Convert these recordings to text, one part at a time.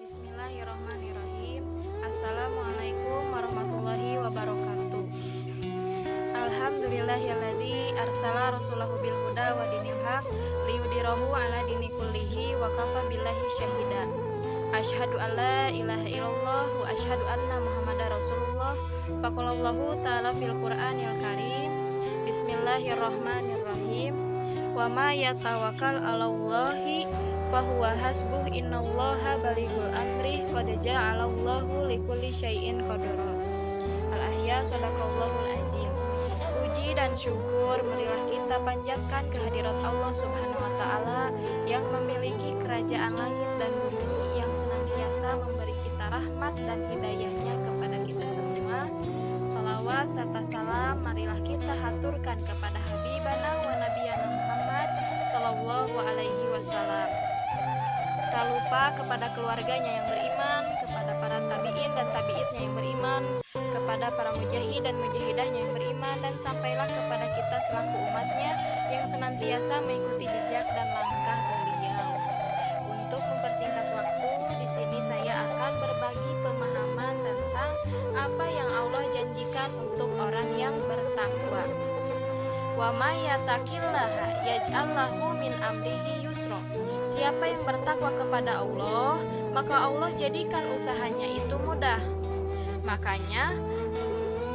Bismillahirrahmanirrahim. Assalamualaikum warahmatullahi wabarakatuh. Alhamdulillahilladzi arsala rasulahu bil huda wa dinil haq liyudhhirahu ala dini kullihi wa kafa billahi syahida. Asyhadu an la ilaha illallah wa asyhadu anna Muhammadar Rasulullah. Faqalallahu ta'ala fil Qur'anil Karim. Bismillahirrahmanirrahim. Wa ma yatawakkal 'alallahi fahuwa hasbuh innallaha balighul amri qad ja'alallahu likulli syai'in qadara. Al-Ahya sadaqallahul azim. Puji dan syukur marilah kita panjatkan kehadirat Allah Subhanahu wa taala yang memiliki kerajaan langit dan bumi, yang senantiasa memberi kita rahmat dan hidayahnya kepada kita semua. Salawat serta salam marilah kita haturkan kepada Habibana wa Nabiyana Muhammad sallallahu alaihi wasallam. Tak lupa kepada keluarganya yang beriman, kepada para tabi'in dan tabi'itnya yang beriman, kepada para mujahid dan mujahidahnya yang beriman, dan sampailah kepada kita selaku umatnya yang senantiasa mengikuti jejak dan langkah beliau. Untuk mempersingkat waktu, di sini saya akan berbagi pemahaman tentang apa yang Allah janjikan untuk orang yang bertakwa. Wa may yattaqillaha yaj'al lahu min amrihi yusra. Siapa yang bertakwa kepada Allah, maka Allah jadikan usahanya itu mudah. Makanya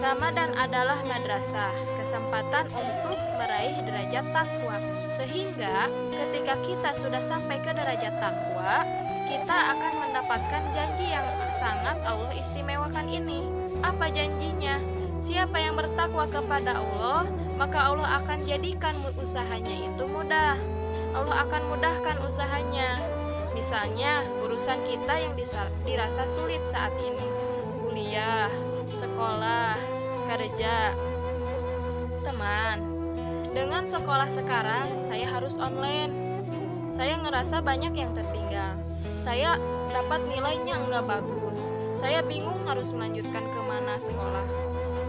Ramadan adalah madrasah, kesempatan untuk meraih derajat takwa. Sehingga ketika kita sudah sampai ke derajat takwa, kita akan mendapatkan janji yang sangat Allah istimewakan ini. Apa janjinya? Siapa yang bertakwa kepada Allah, maka Allah akan jadikan usahanya itu mudah. Allah akan mudahkan usahanya. Misalnya urusan kita yang dirasa sulit saat ini, kuliah, sekolah, kerja. Teman, dengan sekolah sekarang saya harus online. Saya ngerasa banyak yang tertinggal. Saya dapat nilainya enggak bagus. Saya bingung harus melanjutkan kemana sekolah.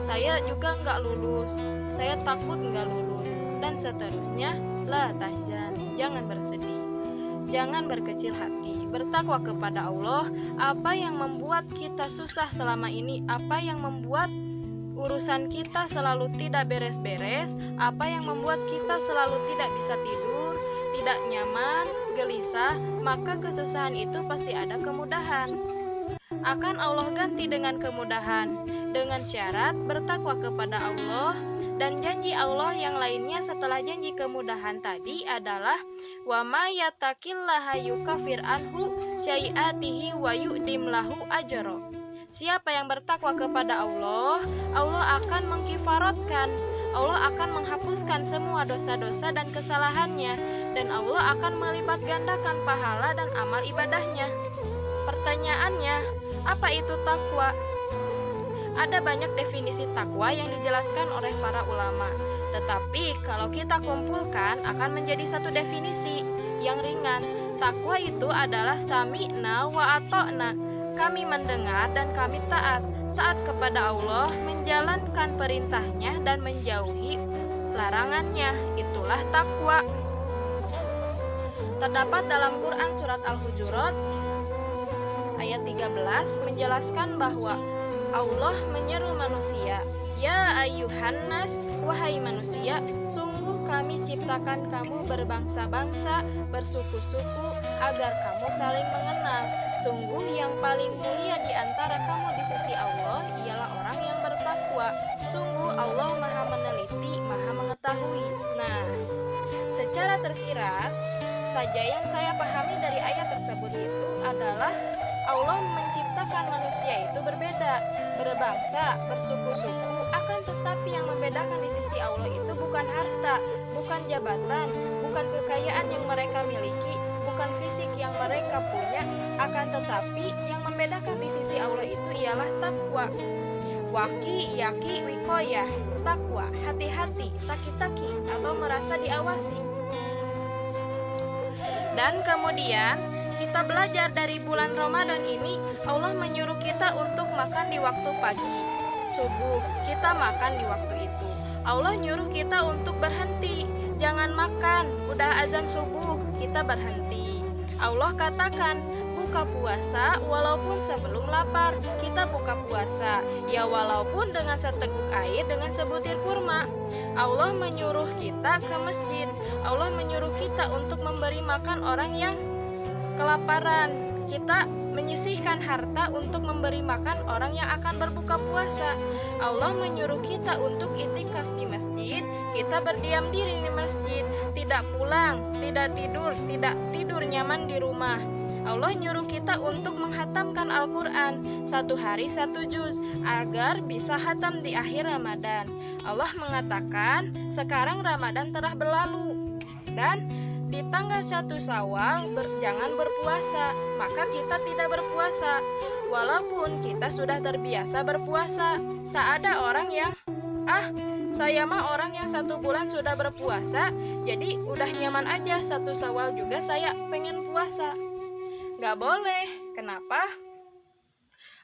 Saya juga enggak lulus. Saya takut enggak lulus. Dan seterusnya. La tahzan, jangan bersedih, jangan berkecil hati, bertakwa kepada Allah. Apa yang membuat kita susah selama ini, apa yang membuat urusan kita selalu tidak beres-beres, apa yang membuat kita selalu tidak bisa tidur, tidak nyaman, gelisah, maka kesusahan itu pasti ada kemudahan. Akan Allah ganti dengan kemudahan, dengan syarat bertakwa kepada Allah. Dan janji Allah yang lainnya setelah janji kemudahan tadi adalah wa may yattaqillaha yukaffir anhu syai'atihi wa yu'dim lahu ajra. Siapa yang bertakwa kepada Allah, Allah akan mengkifaratkan, Allah akan menghapuskan semua dosa-dosa dan kesalahannya, dan Allah akan melipat gandakan pahala dan amal ibadahnya. Pertanyaannya, apa itu takwa? Ada banyak definisi takwa yang dijelaskan oleh para ulama. Tetapi kalau kita kumpulkan akan menjadi satu definisi yang ringan. Takwa itu adalah sami'na wa ata'na. Kami mendengar dan kami taat. Taat kepada Allah, menjalankan perintahnya dan menjauhi larangannya. Itulah takwa. Terdapat dalam Quran surat Al-Hujurat ayat 13 menjelaskan bahwa Allah menyeru manusia, ya ayyuhan nas, wahai manusia, sungguh kami ciptakan kamu berbangsa-bangsa, bersuku-suku, agar kamu saling mengenal. Sungguh yang paling mulia di antara kamu di sisi Allah ialah orang yang bertakwa. Sungguh Allah maha meneliti, maha mengetahui. Nah, secara tersirat saja yang saya pahami dari ayat tersebut itu adalah Allah menciptakan manusia itu berbeda, berbangsa, bersuku-suku, akan tetapi yang membedakan di sisi Allah itu bukan harta, bukan jabatan, bukan kekayaan yang mereka miliki, bukan fisik yang mereka punya, akan tetapi yang membedakan di sisi Allah itu ialah takwa. Waki, yaki, wikoyah, takwa, hati-hati, taki-taki, atau merasa diawasi. Dan kemudian kita belajar dari bulan Ramadan ini, Allah menyuruh kita untuk makan di waktu pagi, subuh, kita makan di waktu itu. Allah nyuruh kita untuk berhenti, jangan makan, udah azan subuh, kita berhenti. Allah katakan, buka puasa walaupun sebelum lapar. Kita buka puasa, ya walaupun dengan seteguk air, dengan sebutir kurma. Allah menyuruh kita ke masjid. Allah menyuruh kita untuk memberi makan orang yang kelaparan. Kita menyisihkan harta untuk memberi makan orang yang akan berbuka puasa. Allah menyuruh kita untuk itikaf di masjid. Kita berdiam diri di masjid, tidak pulang, tidak tidur nyaman di rumah. Allah nyuruh kita untuk menghatamkan Al-Quran 1 hari 1 juz agar bisa hatam di akhir Ramadan. Allah mengatakan sekarang Ramadan telah berlalu dan di tanggal 1 Syawal jangan berpuasa, maka kita tidak berpuasa. Walaupun kita sudah terbiasa berpuasa, tak ada orang yang saya mah orang yang 1 bulan sudah berpuasa, jadi udah nyaman aja 1 Syawal juga saya pengen puasa. Gak boleh. Kenapa?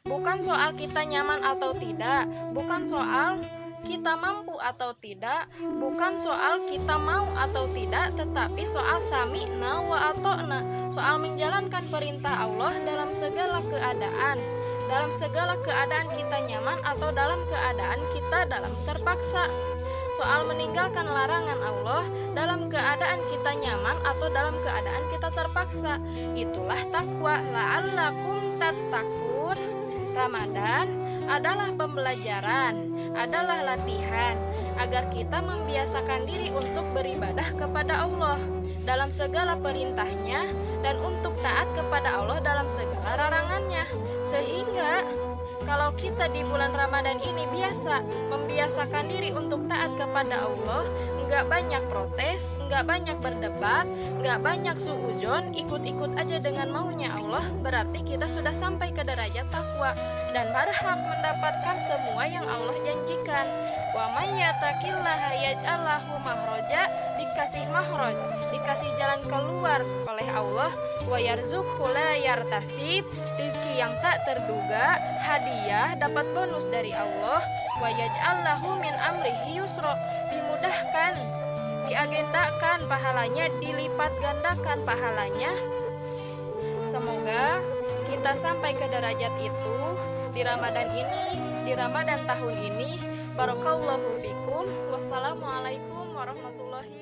Bukan soal kita nyaman atau tidak, bukan soal kita mampu atau tidak, bukan soal kita mau atau tidak, tetapi soal sami'na wa ata'na, soal menjalankan perintah Allah dalam segala keadaan. Dalam segala keadaan kita nyaman atau dalam keadaan kita terpaksa. Soal meninggalkan larangan Allah dalam keadaan kita nyaman atau dalam keadaan kita terpaksa. Itulah takwa. La'allakum tattaqun. Ramadan adalah pembelajaran, adalah latihan agar kita membiasakan diri untuk beribadah kepada Allah dalam segala perintahnya dan untuk taat kepada Allah dalam segala larangannya. Sehingga kalau kita di bulan Ramadan ini membiasakan diri untuk taat kepada Allah, nggak banyak protes, nggak banyak berdebat, nggak banyak suudzon, ikut-ikut aja dengan maunya Allah, berarti kita sudah sampai ke derajat takwa dan berhak mendapatkan semua yang Allah janjikan. Wa may yattaqillaha yaj'al lahu makhraja, dikasih makhraj, dikasih jalan keluar oleh Allah. Wa yarzuqhu la yartasib, rizki yang tak terduga, hadiah, dapat bonus dari Allah. Wa yaj'al lahu min amrihi yusra, dimudahkan, diagendakan pahalanya, dilipat gandakan pahalanya. Semoga kita sampai ke derajat itu di Ramadan ini, di Ramadan tahun ini. Barakallahu fikum. Wassalamualaikum warahmatullahi